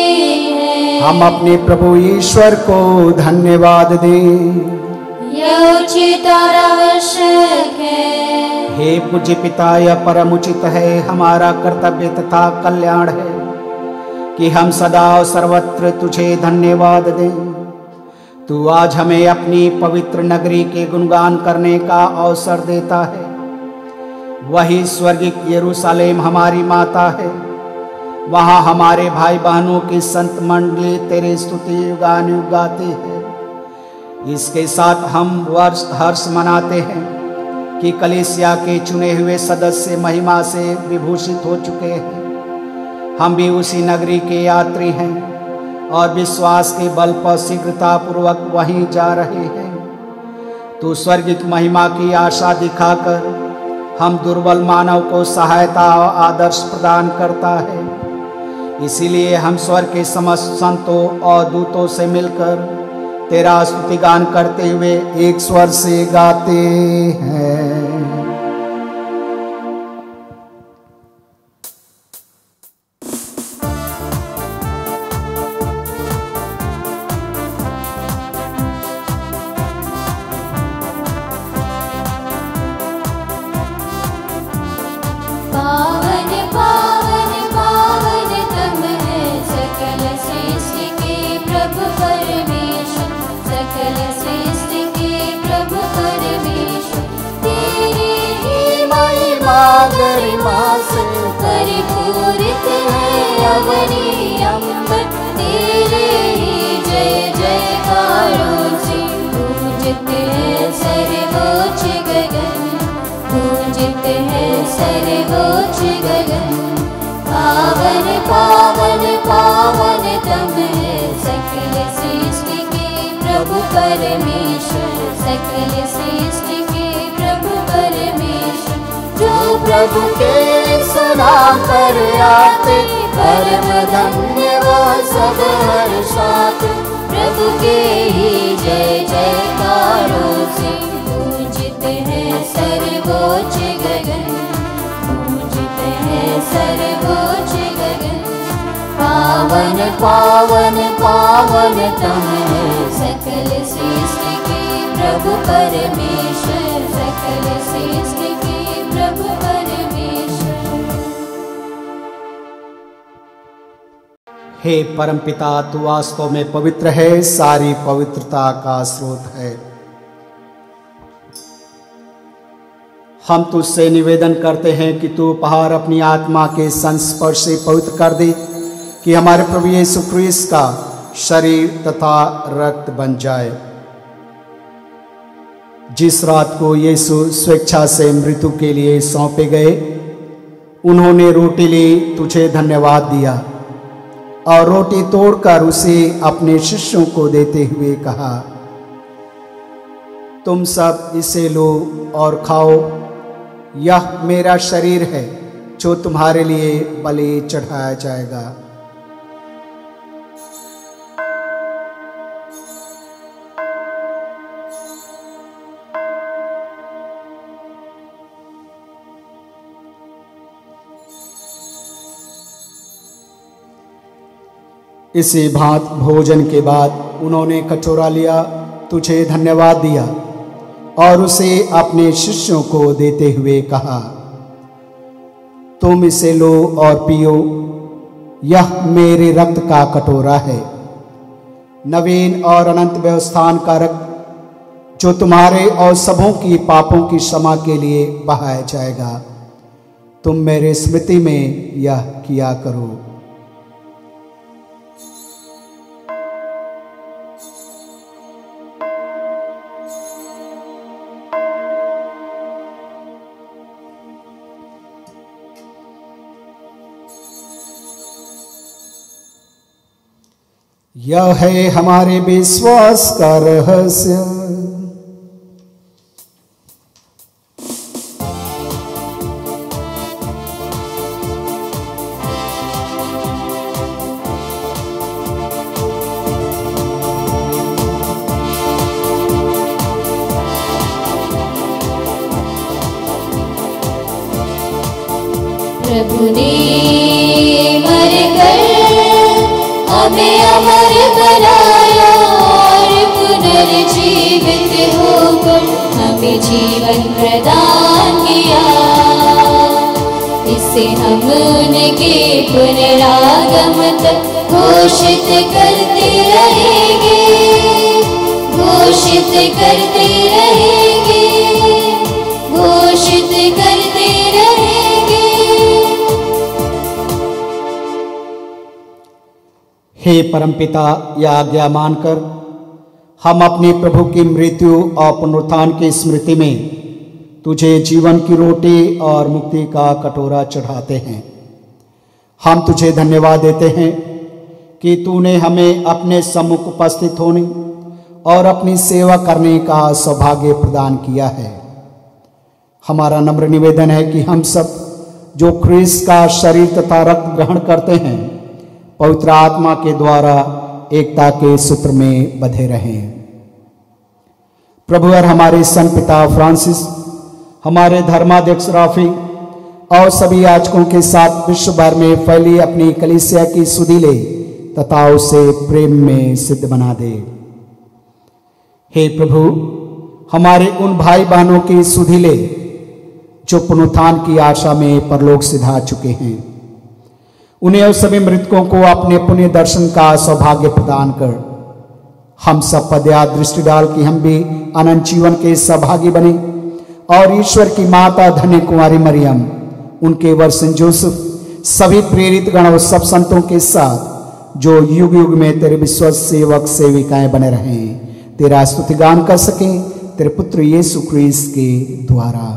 हैं। हम अपने प्रभु ईश्वर को धन्यवाद दें। यह उचित और आवश्यक है। हे पूज्य पिता, यह परम उचित है, हमारा कर्तव्य तथा कल्याण है कि हम सदा और सर्वत्र तुझे धन्यवाद दें। तू आज हमें अपनी पवित्र नगरी के गुणगान करने का अवसर देता है। वही स्वर्गिक यरूशलेम हमारी माता है। वहाँ हमारे भाई बहनों की संत मंडली तेरी स्तुति युगानुयुग गाती है। इसके साथ हम हर्ष मनाते हैं कि कलीसिया के चुने हुए सदस्य महिमा से विभूषित हो चुके हैं। हम भी उसी नगरी के यात्री हैं और विश्वास के बल पर शीघ्रता पूर्वक वहीं जा रहे हैं। तू स्वर्गिक महिमा की आशा दिखाकर हम दुर्बल मानव को सहायता और आदर्श प्रदान करता है। इसीलिए हम स्वर्ग के समस्त संतों और दूतों से मिलकर तेरा स्तुतिगान करते हुए एक स्वर से गाते हैं। पावन पावन पावन तुम है सकल सृष्टि के प्रभु परमेश्वर। सकल सृष्टि के प्रभु परमेश्वर। तेरे ही महिमा गरिमा से परिपूरित है अवनी अम्बर। तेरे ही जय जयकारों से पूजित है सर्वोच्च गगन। पूजित है सर्वोच्च गगन। पावन पावन पावन तुम है सकल सृष्टि के प्रभु परमेश्वर। सकल सृष्टि के प्रभु परमेश्वर। जो प्रभु के सुनाम पर आते परम धन्य वो सब हर्षाते। प्रभु के ही जय जयकारों से पूजित है सर्वोच्च गगन। पूजित है सर्वोच्च गगन। पावन पावन पावन तुम है सकल सृष्टि के प्रभु परमेश्वर। सकल सृष्टि के प्रभु परमेश्वर। हे परमपिता, तू वास्तव में पवित्र है, सारी पवित्रता का स्रोत है। हम तुझसे निवेदन करते हैं कि तू उपहार अपनी आत्मा के संस्पर्श से पवित्र कर दे कि हमारे प्रभु यीशु ख्रीस्त का शरीर तथा रक्त बन जाए। जिस रात को यीशु स्वेच्छा से मृत्यु के लिए सौंपे गए, उन्होंने रोटी ली, तुझे धन्यवाद दिया और रोटी तोड़कर उसे अपने शिष्यों को देते हुए कहा, तुम सब इसे लो और खाओ। यह मेरा शरीर है जो तुम्हारे लिए बलि चढ़ाया जाएगा। इसी भांत भोजन के बाद उन्होंने कटोरा लिया, तुझे धन्यवाद दिया और उसे अपने शिष्यों को देते हुए कहा, तुम इसे लो और पियो। यह मेरे रक्त का कटोरा है, नवीन और अनंत व्यवस्थान का रक्त, जो तुम्हारे और सबों की पापों की क्षमा के लिए बहाया जाएगा। तुम मेरे स्मृति में यह किया करो। यह है हमारे विश्वास का रहस्य। प्रभु ने मरकर हमें अमर बनाया और पुनर्जीवित होकर हमें जीवन प्रदान किया। इसे हम उनके पुनरागमन तक घोषित करते रहेंगे, घोषित करते रहेंगे, घोषित करते रहेंगे। हे परमपिता, यह आज्ञा मानकर हम अपने प्रभु की मृत्यु और पुनरुत्थान की स्मृति में तुझे जीवन की रोटी और मुक्ति का कटोरा चढ़ाते हैं। हम तुझे धन्यवाद देते हैं कि तूने हमें अपने सम्मुख उपस्थित होने और अपनी सेवा करने का सौभाग्य प्रदान किया है। हमारा नम्र निवेदन है कि हम सब जो ख्रीस्त का शरीर तथा रक्त ग्रहण करते हैं, पवित्र आत्मा के द्वारा एकता के सूत्र में बंधे रहें। प्रभु और हमारे संत पिता फ्रांसिस, हमारे धर्माध्यक्ष राफी और सभी याजकों के साथ विश्व भर में फैली अपनी कलीसिया की सुधि ले तथा उसे प्रेम में सिद्ध बना दे। हे प्रभु, हमारे उन भाई बहनों की सुधि ले जो पुनरुत्थान की आशा में परलोक सिधा चुके हैं, उन्हें और सभी मृतकों को अपने पुण्य दर्शन का सौभाग्य प्रदान कर हम सब पर दया दृष्टि डाल कि हम भी अनंत जीवन के सहभागी बने और ईश्वर की माता धन्य कुमारी मरियम, उनके वर सेंट जोसेफ, सभी प्रेरित गण और सब संतों के साथ जो युग युग में तेरे विश्वास सेवक सेविकाएं बने रहें, तेरा स्तुति गान कर सकें तेरे पुत्र यीशु ख्रीस्त के द्वारा।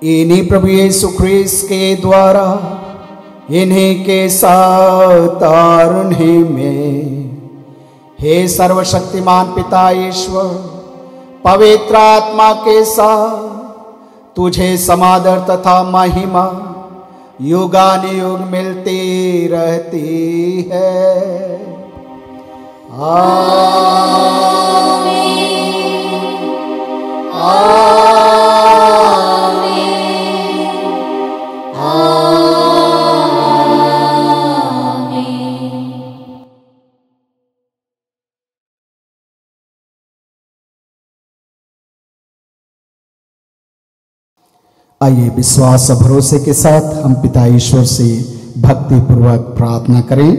इन्हीं प्रभु यीशु ख्रीस्त के द्वारा, इन्हीं के साथ और उन्हीं में, हे सर्वशक्तिमान पिता ईश्वर, पवित्र आत्मा के साथ तुझे समादर तथा महिमा युगानुयुग मिलती रहती है। आमीन, आमीन। आइए विश्वास और भरोसे के साथ हम पिता ईश्वर से भक्ति पूर्वक प्रार्थना करें।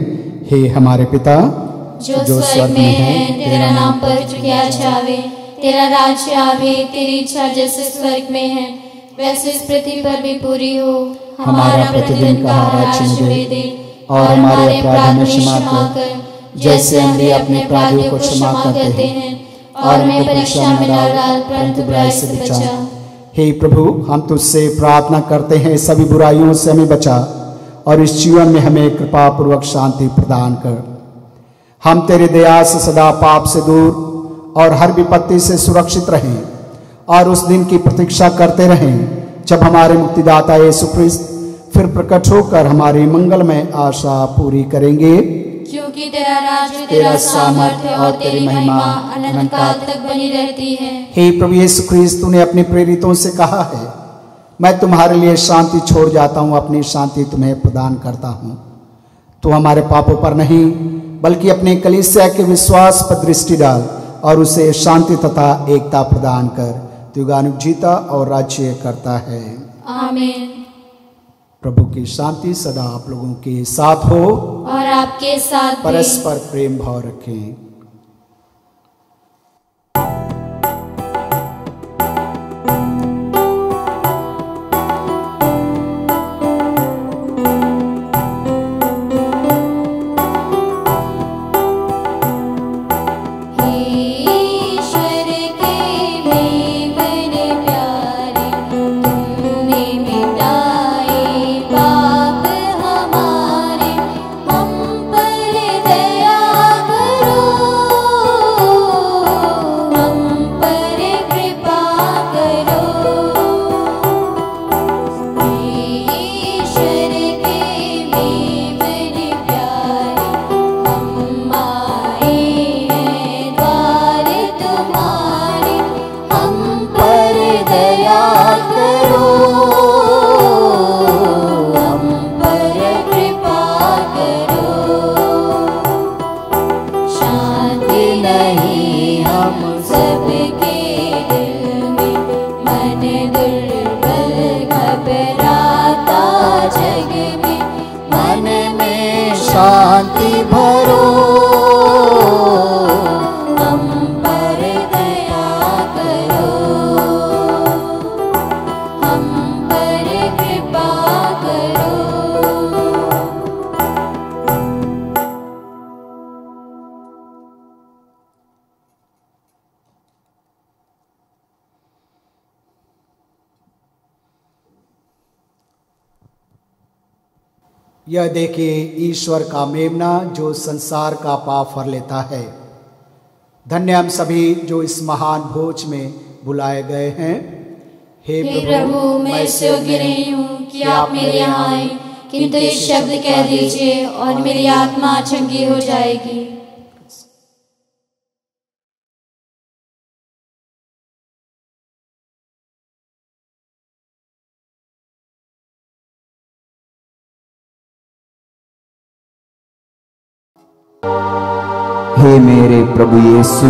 हे हमारे पिता जो स्वर्ग में है, तेरा नाम पवित्र किया जावे, तेरा राज्य आवे, तेरी इच्छा जैसे स्वर्ग में है वैसे इस पृथ्वी पर भी पूरी हो। हमारा प्रतिदिन का आहार आज हमें दे और हमारे अपराध हमें क्षमा कर, जैसे हम भी अपने अपराधियों को क्षमा करते हैं, और हमें परीक्षा में न डाल परंतु बुराई से बचा। हे प्रभु, हम तुझसे प्रार्थना करते हैं सभी बुराइयों से हमें बचा और इस जीवन में हमें कृपा पूर्वक शांति प्रदान कर। हम तेरे दया से सदा पाप से दूर और हर विपत्ति से सुरक्षित रहें और उस दिन की प्रतीक्षा करते रहें जब हमारे मुक्तिदाता यीशु ख्रीस्त फिर प्रकट होकर हमारी मंगलमय आशा पूरी करेंगे। क्योंकि तेरा राज्य, तेरा सामर्थ्य और तेरी महिमा अनंत काल तक बनी रहती है। हे प्रभु यीशु ख्रीस्त, तूने अपने प्रेरितों से कहा है, मैं तुम्हारे लिए शांति छोड़ जाता हूँ, अपनी शांति तुम्हें प्रदान करता हूँ। तू हमारे पापों पर नहीं बल्कि अपने कलीसिया के विश्वास पर दृष्टि डाल और उसे शांति तथा एकता प्रदान कर। तू युगानुयुग जीता और राज्य करता है। आमीन। प्रभु की शांति सदा आप लोगों के साथ हो और आपके साथ भी। परस्पर प्रेम भाव रखें। शांति भरो, हम पर दया करो, हम पर कृपा करो। यह देखिए ईश्वर का मेमना जो संसार का पाप हर लेता है। धन्य हम सभी जो इस महान भोज में बुलाए गए हैं। हे प्रभु, मैं इस योग्य नहीं हूँ कि आप मेरे यहाँ आए, किंतु एक शब्द कह दीजिए और मेरी आत्मा चंगी हो जाएगी। हे मेरे प्रभु यीशु,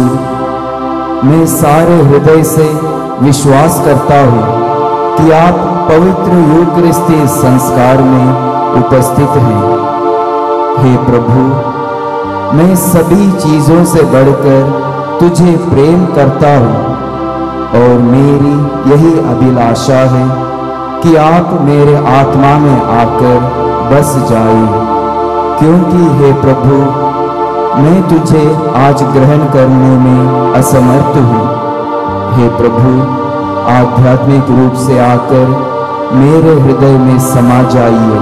मैं सारे हृदय से विश्वास करता हूँ कि आप पवित्र यूकरिस्ती संस्कार में उपस्थित हैं। हे प्रभु, मैं सभी चीजों से बढ़कर तुझे प्रेम करता हूँ और मेरी यही अभिलाषा है कि आप मेरे आत्मा में आकर बस जाएं, क्योंकि हे प्रभु, मैं तुझे आज ग्रहण करने में असमर्थ हूँ। हे प्रभु, आध्यात्मिक रूप से आकर मेरे हृदय में समा जाइए।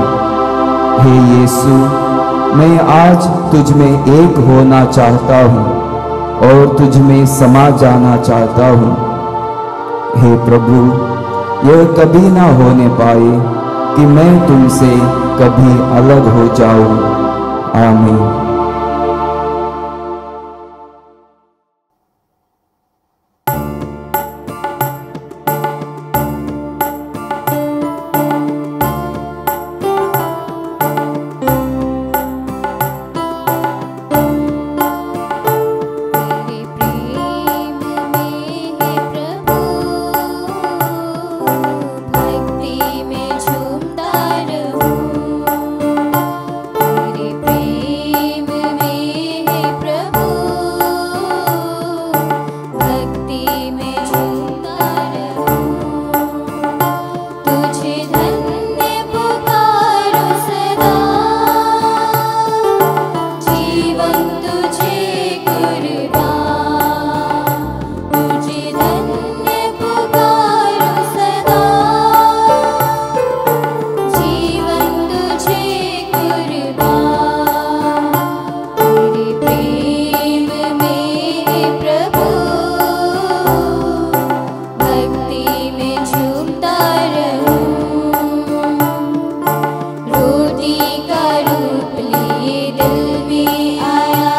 हे यीशु, मैं आज तुझ में एक होना चाहता हूँ और तुझ में समा जाना चाहता हूँ। हे प्रभु, यह कभी ना होने पाए कि मैं तुमसे कभी अलग हो जाऊं। आमीन। रोटी का रूप लिए दिल में आया।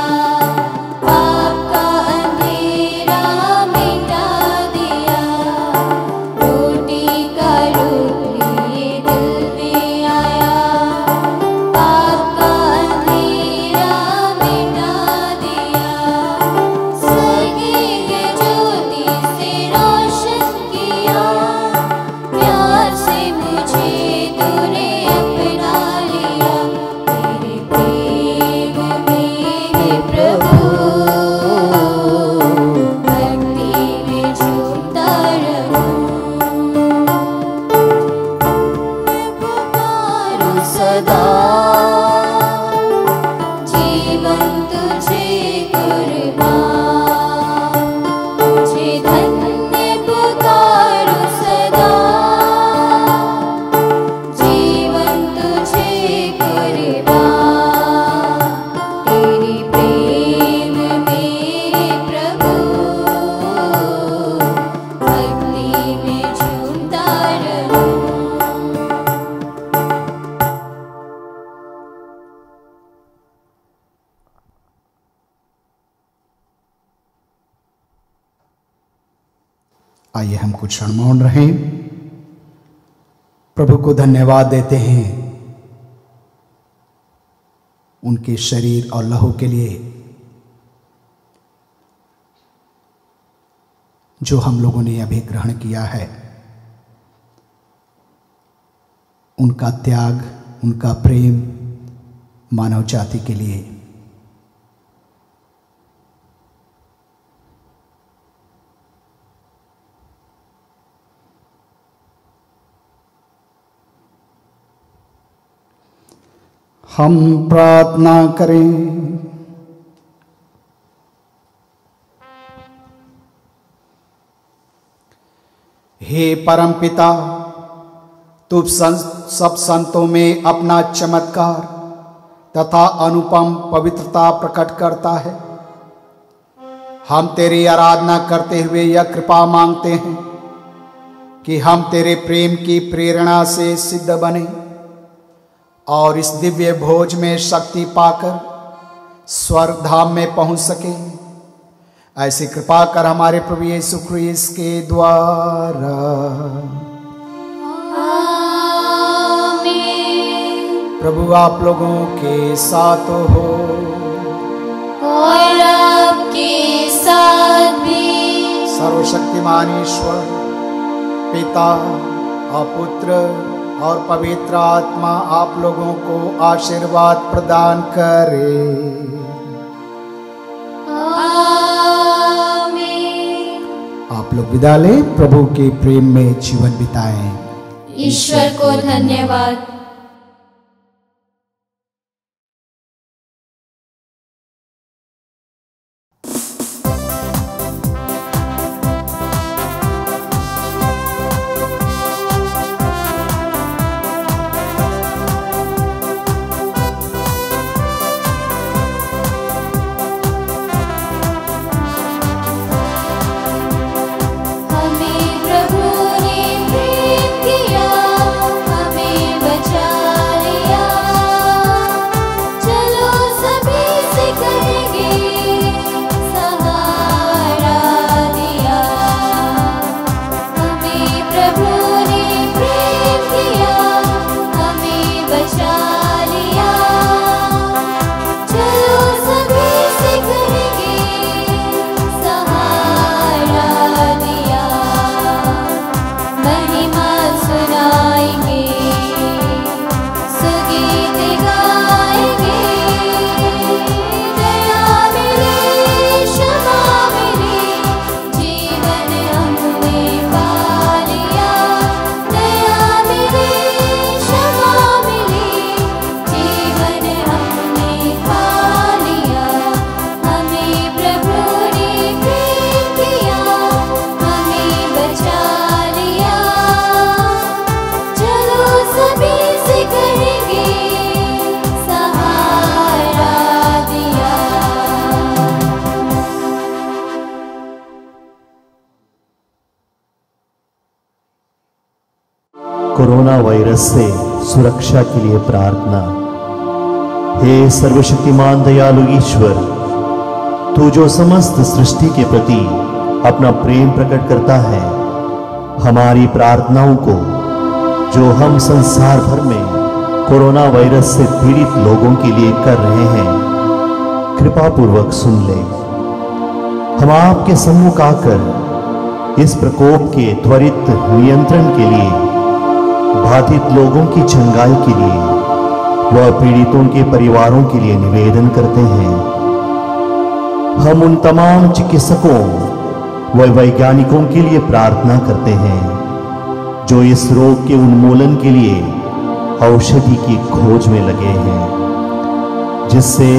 आइए हम कुछ क्षण मौन रहें, प्रभु को धन्यवाद देते हैं उनके शरीर और लहू के लिए जो हम लोगों ने अभी ग्रहण किया है। उनका त्याग, उनका प्रेम मानव जाति के लिए। हम प्रार्थना करें। हे परम पिता, तू सब संतों में अपना चमत्कार तथा अनुपम पवित्रता प्रकट करता है। हम तेरी आराधना करते हुए यह कृपा मांगते हैं कि हम तेरे प्रेम की प्रेरणा से सिद्ध बने और इस दिव्य भोज में शक्ति पाकर स्वर्ग धाम में पहुंच सके। ऐसी कृपा कर हमारे प्रभु यीशु ख्रीस्त के द्वारा। प्रभु आप लोगों के साथ हो और आपके साथ भी। सर्वशक्तिमान ईश्वर पिता और पुत्र और पवित्र आत्मा आप लोगों को आशीर्वाद प्रदान करे। आमीन। आप लोग विदा लें, प्रभु के प्रेम में जीवन बिताएं। ईश्वर को धन्यवाद। कोरोना वायरस से सुरक्षा के लिए प्रार्थना। हे सर्वशक्तिमान दयालु ईश्वर, तू जो समस्त सृष्टि के प्रति अपना प्रेम प्रकट करता है, हमारी प्रार्थनाओं को जो हम संसार भर में कोरोना वायरस से पीड़ित लोगों के लिए कर रहे हैं, कृपा पूर्वक सुन ले। हम आपके सम्मुख आकर इस प्रकोप के त्वरित नियंत्रण के लिए, बाधित लोगों की चंगाई के लिए व पीड़ितों के परिवारों के लिए निवेदन करते हैं। हम उन तमाम चिकित्सकों व वैज्ञानिकों के लिए प्रार्थना करते हैं जो इस रोग के उन्मूलन के लिए औषधि की खोज में लगे हैं, जिससे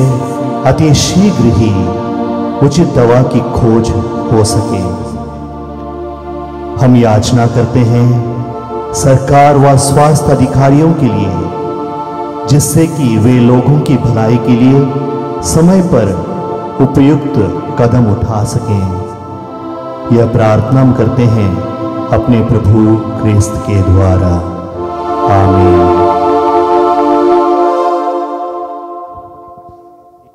अति शीघ्र ही उचित दवा की खोज हो सके। हम याचना करते हैं सरकार व स्वास्थ्य अधिकारियों के लिए, जिससे कि वे लोगों की भलाई के लिए समय पर उपयुक्त कदम उठा सकें। यह प्रार्थना हम करते हैं अपने प्रभु ख्रीस्त के द्वारा। आमीन।